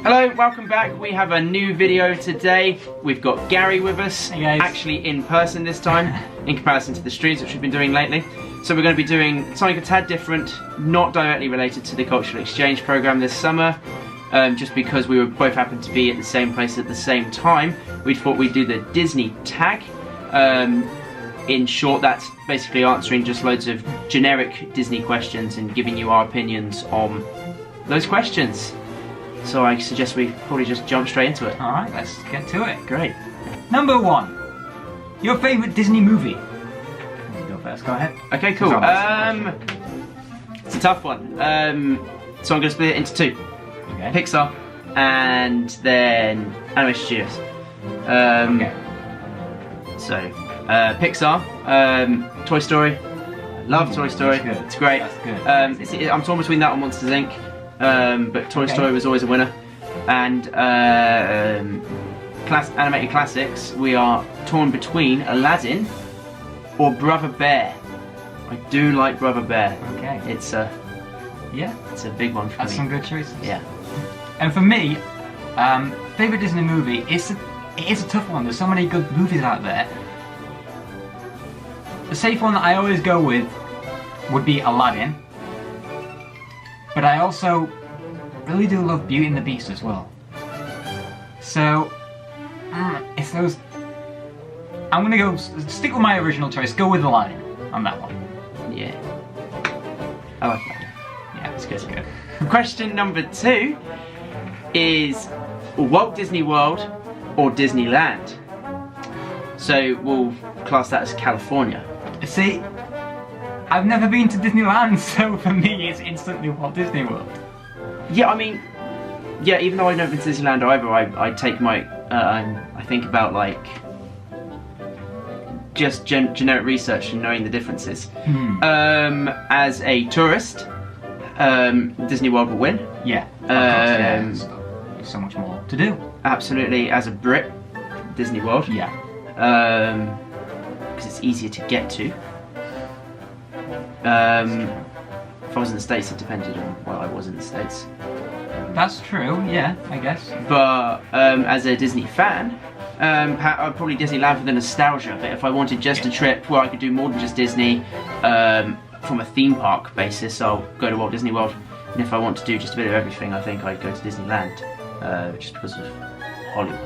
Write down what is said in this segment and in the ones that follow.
Hello, welcome back. We have a new video today. We've got GaREE with us, hey guys. Actually in person this time, in comparison to the streams which we've been doing lately. So we're going to be doing something a tad different, not directly related to the cultural exchange program this summer, just because we both happened to be at the same place at the same time. We thought we'd do the Disney tag. In short, that's basically answering just loads of generic Disney questions and giving you our opinions on those questions. So I suggest we probably just jump straight into it. Alright, let's get to it. Great. Number 1. Your favourite Disney movie? You go first, go ahead. Okay, cool. It's a tough one. So I'm going to split it into two. Okay. Pixar and then Animation Studios. Okay. So, Pixar, Toy Story. Love Toy Story. That's good. It's great. That's good. I'm torn between that and Monsters Inc. But Toy Story was always a winner. And animated classics, we are torn between Aladdin or Brother Bear. I do like Brother Bear. Okay. It's a big one for That's me. some good choices. Yeah. And for me, favourite Disney movie, it is a tough one. There's so many good movies out there. The safe one that I always go with would be Aladdin. But I also really do love Beauty and the Beast as well. So, it's those... I'm gonna go stick with my original choice, go with Aladdin on that one. Yeah. I like that. Yeah, it's good. Question number 2 is Walt Disney World or Disneyland? So we'll class that as California. See, I've never been to Disneyland, so for me it's instantly Walt Disney World. Yeah, I mean, yeah, even though I've never been to Disneyland either, I take my, I think about like, just generic research and knowing the differences. As a tourist, Disney World will win. Yeah, of course, yeah. There's so much more to do. Absolutely, as a Brit, Disney World. Yeah. Because it's easier to get to. If I was in the States, it depended on where I was in the States. That's true, yeah, I guess. But as a Disney fan, I'd probably Disneyland for the nostalgia. But if I wanted just a trip where I could do more than just Disney, from a theme park basis, I'll go to Walt Disney World. And if I want to do just a bit of everything, I think I'd go to Disneyland, just because of Hollywood.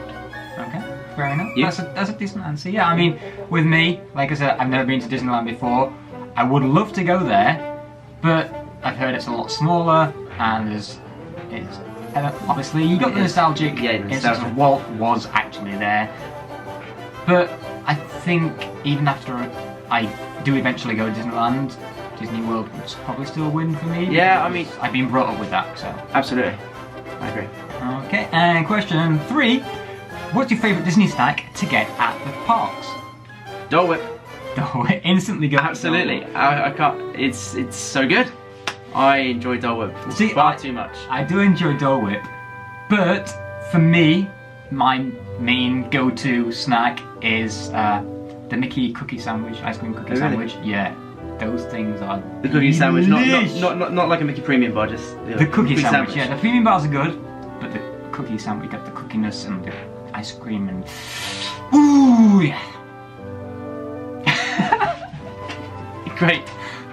Okay, fair enough. You? That's a decent answer. Yeah, I mean, with me, like I said, I've never been to Disneyland before. I would love to go there, but I've heard it's a lot smaller, and obviously you got the nostalgic instance of Walt was actually there. But I think even after I do eventually go to Disneyland, Disney World would probably still win for me. Yeah, I mean, I've been brought up with that, so. Absolutely, I agree. Okay, and question 3. What's your favourite Disney snack to get at the parks? Dole Whip. Dole Whip, instantly go. Absolutely, I can't. It's so good. I enjoy Dole Whip far too much. I do enjoy Dole Whip, but for me, my main go-to snack is the Mickey cookie sandwich, ice cream cookie sandwich. Yeah, those things are the cookie sandwich, not like a Mickey premium bar, just the cookie sandwich. Yeah, the premium bars are good, but the cookie sandwich, you got the cookiness and the ice cream and ooh yeah. Great.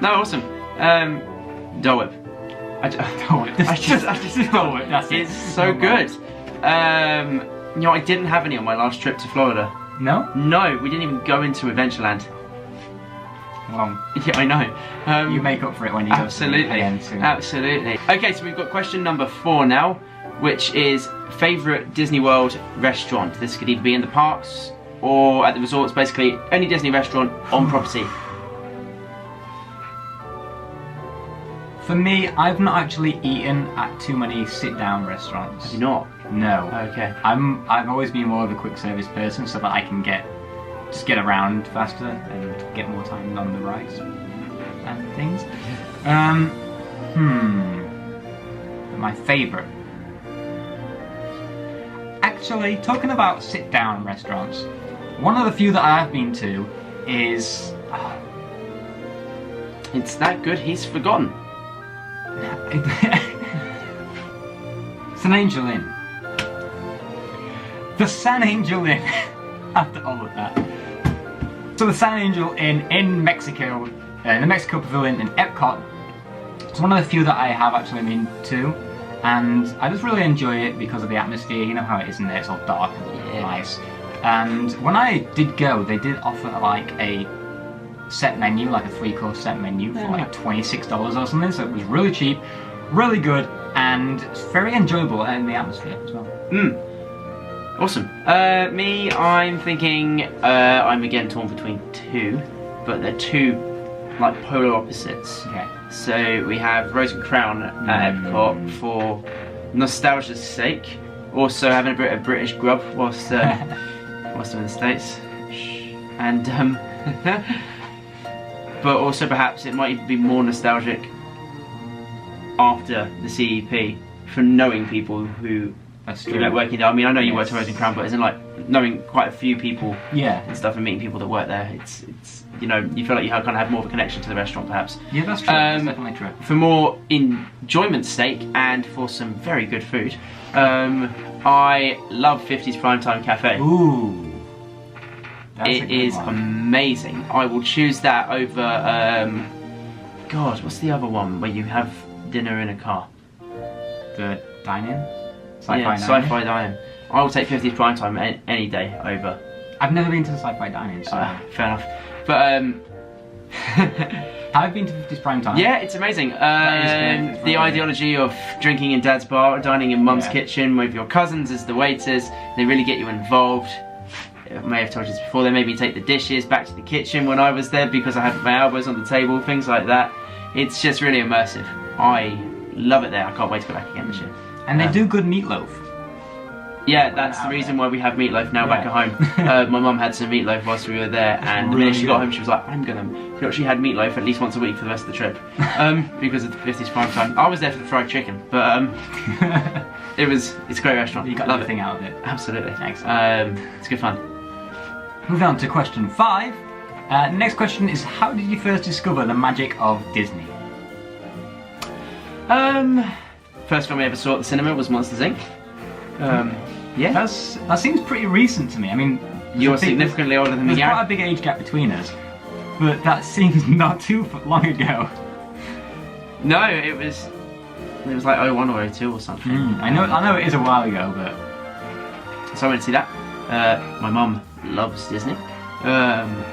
No, awesome. Dole Whip. Dole Whip. Dole Whip. That's it. It's so good. You know, I didn't have any on my last trip to Florida. No? No, we didn't even go into Adventureland. Well, yeah, I know. You make up for it when you go to the end soon. Absolutely. Okay, so we've got question number 4 now, which is favourite Disney World restaurant. This could either be in the parks or at the resorts, basically any Disney restaurant on property. For me, I've not actually eaten at too many sit-down restaurants. Have you not? No. Okay. I've always been more of a quick service person, so that I can just get around faster and get more time on the rides and things. My favourite. Actually, talking about sit-down restaurants, one of the few that I've been to is... It's that good, he's forgotten. It's an Angel Inn. The San Angel Inn. After all of that. So the San Angel Inn in Mexico, in the Mexico Pavilion in Epcot. It's one of the few that I have actually been to, and I just really enjoy it because of the atmosphere. You know how it is in there, it's all dark and nice. And when I did go, they did offer like a set menu, like a 3-course set menu for like $26 or something, so it was really cheap, really good, and it's very enjoyable in the atmosphere as well. Awesome. Me, I'm thinking, I'm again torn between two, but they're two like polar opposites. Okay. So we have Rose and Crown at Epcot for nostalgia's sake. Also having a bit of British grub whilst I'm in the States. And but also perhaps it might even be more nostalgic after the CEP for knowing people who like working there. I mean, I know you worked at Rose and Crown, but isn't like knowing quite a few people and stuff and meeting people that work there. It's you know, you feel like you kind of have more of a connection to the restaurant perhaps. Yeah, that's true. That's definitely true. For more enjoyment's sake and for some very good food, I love 50's Primetime Cafe. Ooh. It is amazing. I will choose that over, God, what's the other one where you have dinner in a car? The dine-in? Sci-fi dine-in. I will take 50's Primetime any day over. I've never been to the Sci-fi dine-in, so... fair enough. But, Have you been to 50's Primetime? Yeah, it's amazing. The ideology of drinking in Dad's bar, dining in Mum's kitchen with your cousins as the waiters, they really get you involved. I may have told you this before, they made me take the dishes back to the kitchen when I was there because I had my elbows on the table, things like that. It's just really immersive. I love it there. I can't wait to go back again this year. And they do good meatloaf. Yeah, that's the reason why we have meatloaf now back at home. My mum had some meatloaf whilst we were there, and the minute she got home she was like, I'm gonna... She had meatloaf at least once a week for the rest of the trip because of the 50's Primetime. I was there for the fried chicken, but it's a great restaurant. You got everything out of it. Absolutely. Excellent. It's good fun. Moving on to question 5. Next question is, how did you first discover the magic of Disney? First film I ever saw at the cinema was Monsters Inc. Yeah. That seems pretty recent to me. I mean, you're significantly older than me. There's quite a big age gap between us, but that seems not too long ago. No, it was like 01 or 02 or something. I know it is a while ago, but so I went to see that. My mum loves Disney.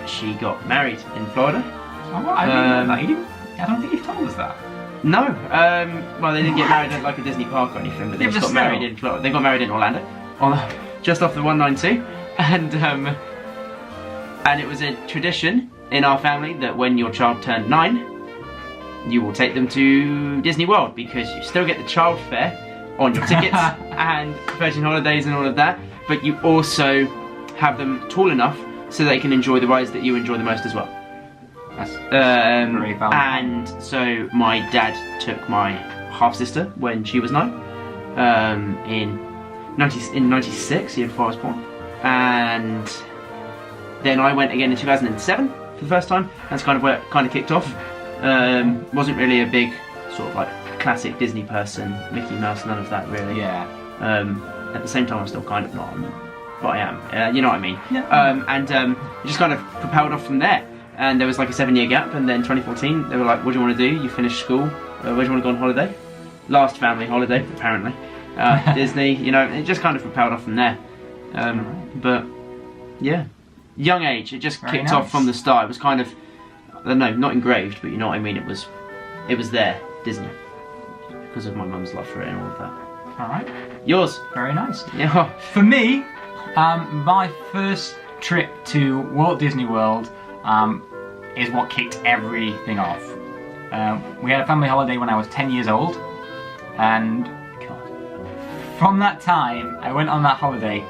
She got married in Florida. Oh, I didn't know that. I don't think you've told us that. No, well they didn't get married at like a Disney park or anything, but they just got married in Florida. They got married in Orlando, just off the 192, and it was a tradition in our family that when your child turned 9, you will take them to Disney World because you still get the child fare on your tickets and Virgin Holidays and all of that, but you also have them tall enough so they can enjoy the rides that you enjoy the most as well. That's very valid. And so my dad took my half sister when she was 9, in 96, year before I was born, and then I went again in 2007 for the first time. That's kind of where it kind of kicked off. Wasn't really a big sort of like classic Disney person, Mickey Mouse, none of that really. Yeah. At the same time, I'm still kind of not, but I am. You know what I mean? Yeah. And it just kind of propelled off from there. And there was like a 7-year gap, and then 2014 they were like, what do you want to do? You finished school, where do you want to go on holiday? Last family holiday, apparently. Disney, you know, it just kind of propelled off from there. But yeah, young age, it just kicked off from the start. It was kind of, I don't know, not engraved, but you know what I mean, it was there, Disney, because of my mum's love for it and all of that. Alright. Yours? Very nice. Yeah. For me, my first trip to Walt Disney World is what kicked everything off. We had a family holiday when I was 10 years old, and from that time I went on that holiday.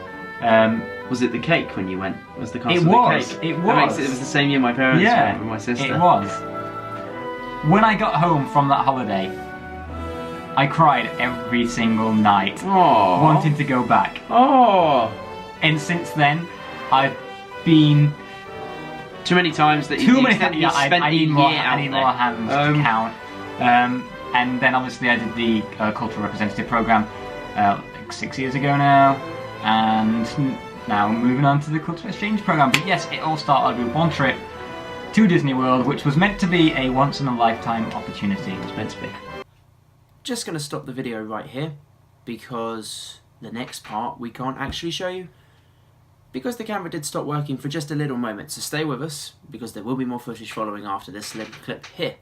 Was it the cake when you went? Was the cost of the cake? It was. It was the same year my parents went with my sister. It was. When I got home from that holiday, I cried every single night, Aww. wanting to go back. Oh. And since then, I've been too many times that I need more hands to count. And then obviously I did the cultural representative program like 6 years ago now. and now moving on to the cultural exchange program. But yes, it all started with one trip to Disney World, which was meant to be a once-in-a-lifetime opportunity. It was meant to be. Just going to stop the video right here, because the next part we can't actually show you, because the camera did stop working for just a little moment. So stay with us, because there will be more footage following after this little clip here.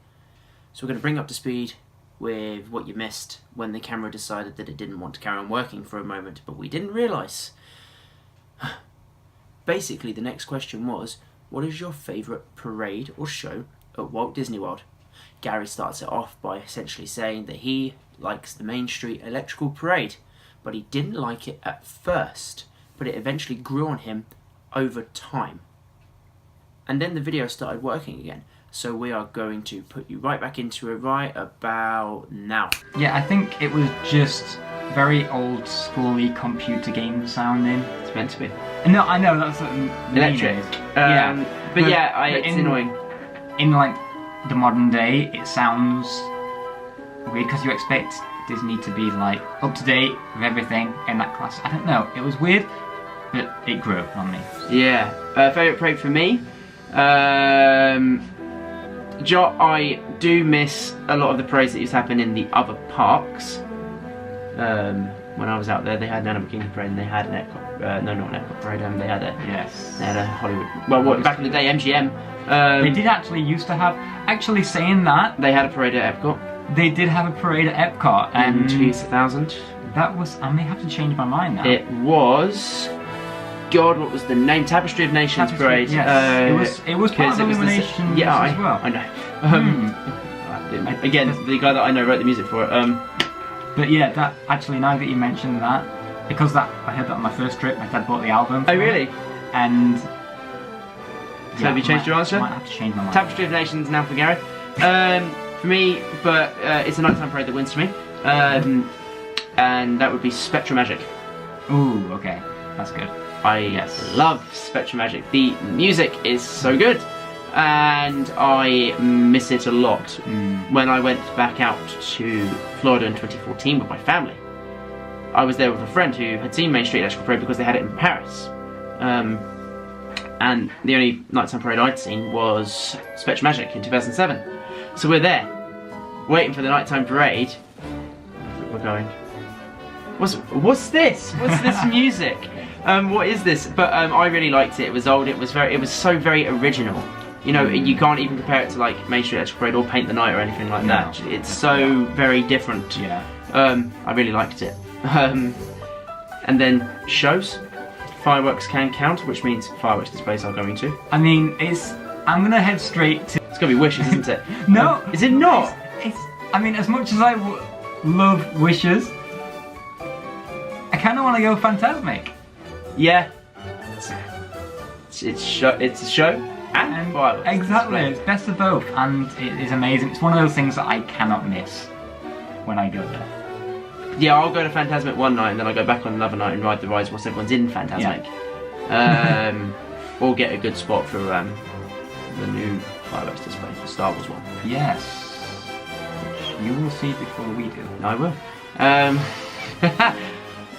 So we're going to bring up to speed with what you missed when the camera decided that it didn't want to carry on working for a moment, but we didn't realise. Basically, the next question was, what is your favourite parade or show at Walt Disney World? GaREE starts it off by essentially saying that he likes the Main Street Electrical Parade, but he didn't like it at first, but it eventually grew on him over time. And then the video started working again, so we are going to put you right back into it right about now. Yeah, I think it was just very old schooly computer game sounding. It's meant to be. No, I know, that's what Electric. But yeah, it's annoying. In like the modern day, it sounds weird because you expect Disney to be like up to date with everything in that class. I don't know, it was weird, but it grew on me. Yeah. Favourite parade for me? I do miss a lot of the parades that used to happen in the other parks. When I was out there, they had an Animal Kingdom parade and they had an Epcot, no, not an Epcot parade, they had a Hollywood, well, back in the day, MGM. They did actually used to have, actually saying that, they had a parade at Epcot. They did have a parade at Epcot. In 2000. That was, I may have to change my mind now. It was, God, what was the name? Tapestry of Nations parade. Yes, it was part of Illuminations as well. I know. Again, the guy that I know wrote the music for it. But yeah, that actually, now that you mentioned that, because I heard that on my first trip, my dad bought the album. Oh really? And so have you changed your answer? I might have to change my mind. Tapestry of Nations now for GaREE. For me, but it's a nighttime parade that wins for me. And that would be Spectrum Magic. Ooh, okay, that's good. I love Spectrum Magic. The music is so good, and I miss it a lot. When I went back out to Florida in 2014 with my family, I was there with a friend who had seen Main Street Electrical Parade because they had it in Paris. And the only nighttime parade I'd seen was Spectrum Magic in 2007. So we're there, waiting for the nighttime parade. We're going, what's this? What's this music? What is this? But I really liked it. It was old. It was so very original. You know, you can't even compare it to like Main Street Electrical Parade or Paint the Night or anything like that. It's so very different. Yeah. I really liked it. And then shows. Fireworks can count, which means fireworks displays are going to. I mean, I'm gonna head straight to. It's gonna be Wishes, isn't it? No. Is it not? I mean, as much as I love Wishes, I kind of want to go Fantasmic. Yeah. It's a show and fireworks. Exactly, display. it's best of both, and it is amazing. It's one of those things that I cannot miss when I go there. Yeah, I'll go to Fantasmic one night and then I'll go back on another night and ride the rides whilst everyone's in Fantasmic. Yeah. Or get a good spot for the new fireworks display, the Star Wars one. Yes. Which you will see before we do. I will.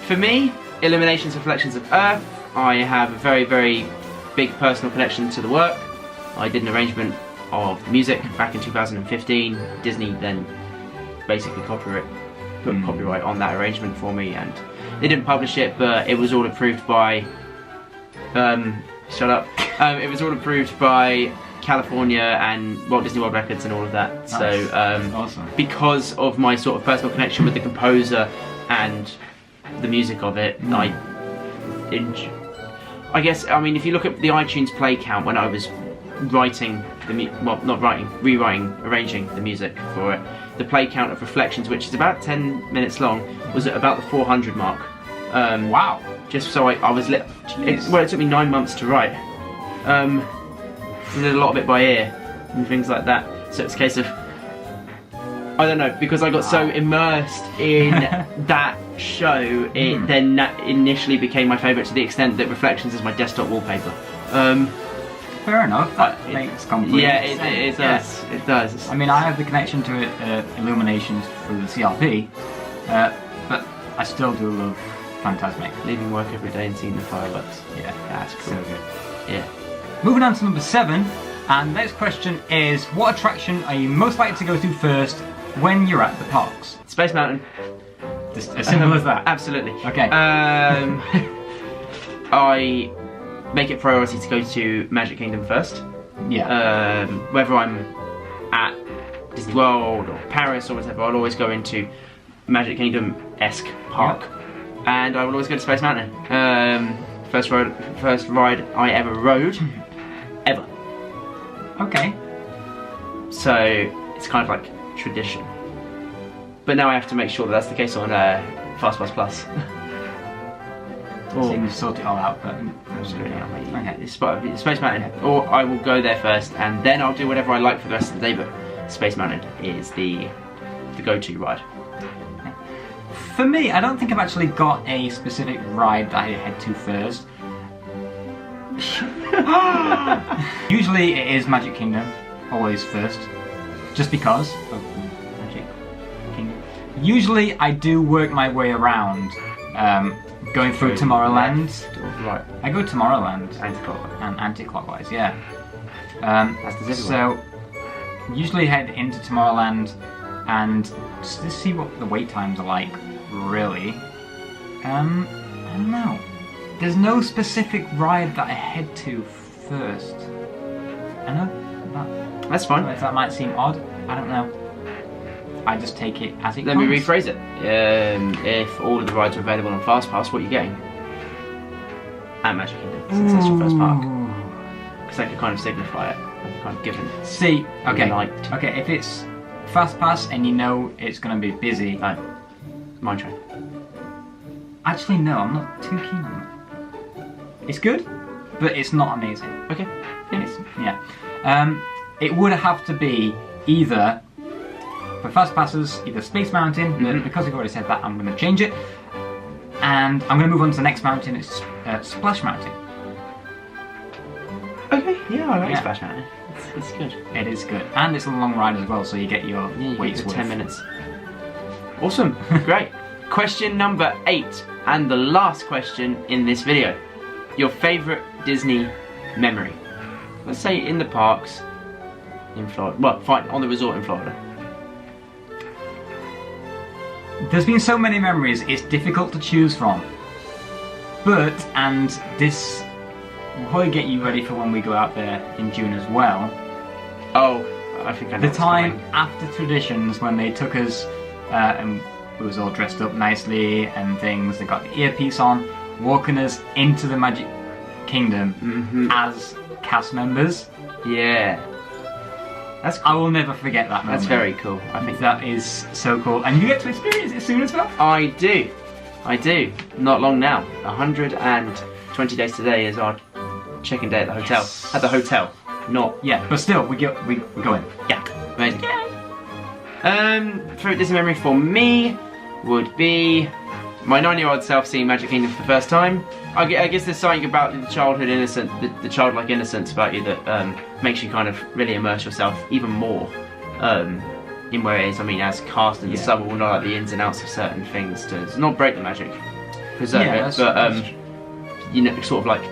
For me, Illuminations Reflections of Earth, I have a very, very big personal connection to the work. I did an arrangement of the music back in 2015. Disney then basically put copyright on that arrangement for me, and they didn't publish it, but it was all approved by shut up. It was all approved by California and Walt Disney World Records and all of that. Nice. So awesome. Because of my sort of personal connection with the composer and the music of it, I guess, I mean, if you look at the iTunes play count when I was writing arranging the music for it, the play count of Reflections, which is about 10 minutes long, was at about the 400 mark. Wow. Just so I was it took me 9 months to write. I did a lot of it by ear and things like that. So it's a case of, I don't know, because I got so immersed in that show, it then initially became my favourite to the extent that Reflections is my desktop wallpaper. Fair enough, that makes complete sense. It does, it does. I mean, I have the connection to Illuminations through the CRP, but I still do love fantastic. Leaving work every day and seeing the fireworks. Yeah, That's cool. so good. Yeah. Moving on to number 7, and the next question is, what attraction are you most likely to go to first when you're at the parks? Space Mountain. Just as simple as that. Absolutely. Okay. I make it priority to go to Magic Kingdom first. Yeah. Whether I'm at Disney World or Paris or whatever, I'll always go into Magic Kingdom-esque park. Yep. And I will always go to Space Mountain. First ride I ever rode. Ever. Okay. So it's kind of like tradition. But now I have to make sure that that's the case on FastPass Plus. So you can sort it all out, but Absolutely, okay. It's Space Mountain. Or I will go there first, and then I'll do whatever I like for the rest of the day. But Space Mountain is the go-to ride. For me, I don't think I've actually got a specific ride that I head to first. Usually it is Magic Kingdom, always first, just because of Magic Kingdom. Usually I do work my way around, going through Tomorrowland. Right. I go Tomorrowland Anti-clockwise. and anti-clockwise, yeah. That's the zip So usually head into Tomorrowland and just to see what the wait times are like. Really, I don't know. There's no specific ride that I head to first. I know That's fine. that might seem odd. I don't know. I just take it as it Let comes. me rephrase it. If all of the rides are available on FastPass, what are you getting? At Magic Kingdom, since that's your first park. Because that could kind of signify it. I've kind of given. See, okay, Light. okay. If it's FastPass and you know it's going to be busy. No. Mine Train. Actually, no, I'm not too keen on it. It's good, but it's not amazing. Okay. Yeah. It would have to be either, for fast passes, either Space Mountain, but because we've already said that, I'm going to change it. And I'm going to move on to the next mountain, it's Splash Mountain. Okay, yeah, I like Yeah. Splash Mountain. It's good. It is good. And it's a long ride as well, so you get your Yeah, you weight's get worth. 10 minutes. Awesome. Great. Question number 8, and the last question in this video. Your favourite Disney memory? Let's say in the parks in Florida. Well, fine, on the resort in Florida. There's been so many memories, it's difficult to choose from. But, and this will probably get you ready for when we go out there in June as well. Oh, I think I know The what's time coming. after traditions when they took us and we was all dressed up nicely and things, they got the earpiece on, walking us into the Magic Kingdom as cast members. Yeah. That's cool. I will never forget that moment. That's very cool. I think That is so cool. And you get to experience it soon as well. I do. Not long now. 120 days today is our check-in day at the hotel. Yes. At the hotel. Not. Yeah, but still, we go in. Yeah. Amazing. Favorite Disney memory for me would be my 9-year-old self seeing Magic Kingdom for the first time. I guess there's something about the childhood innocence, the childlike innocence about you that makes you kind of really immerse yourself even more in where it is. I mean, as cast in the summer, we'll know like the ins and outs of certain things to not break the magic, preserve it, but you know, sort of like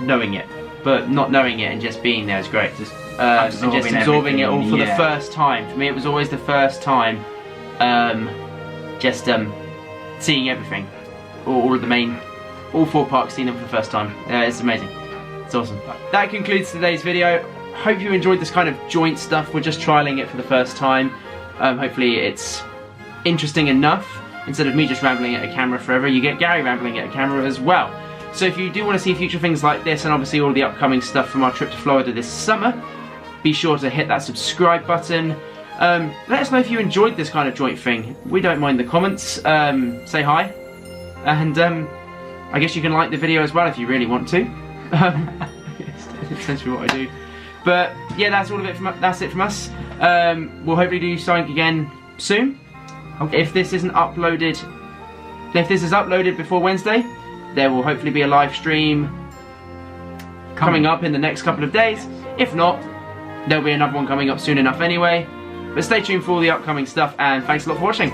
knowing it, but not knowing it and just being there is great. Just absorbing it all for the first time. For me, it was always the first time, seeing everything, all of the main. All 4 parks, seen them for the first time. It's amazing. It's awesome. That concludes today's video. Hope you enjoyed this kind of joint stuff. We're just trialing it for the first time. Hopefully it's interesting enough. Instead of me just rambling at a camera forever, you get GaREE rambling at a camera as well. So if you do want to see future things like this, and obviously all the upcoming stuff from our trip to Florida this summer, be sure to hit that subscribe button. Let us know if you enjoyed this kind of joint thing. We don't mind the comments. Say hi. And I guess you can like the video as well if you really want to. It's essentially what I do. But yeah, that's all of it. That's it from us. We'll hopefully do something again soon. Okay. If this is uploaded before Wednesday, there will hopefully be a live stream coming up in the next couple of days. If not, there'll be another one coming up soon enough anyway. But stay tuned for all the upcoming stuff, and thanks a lot for watching.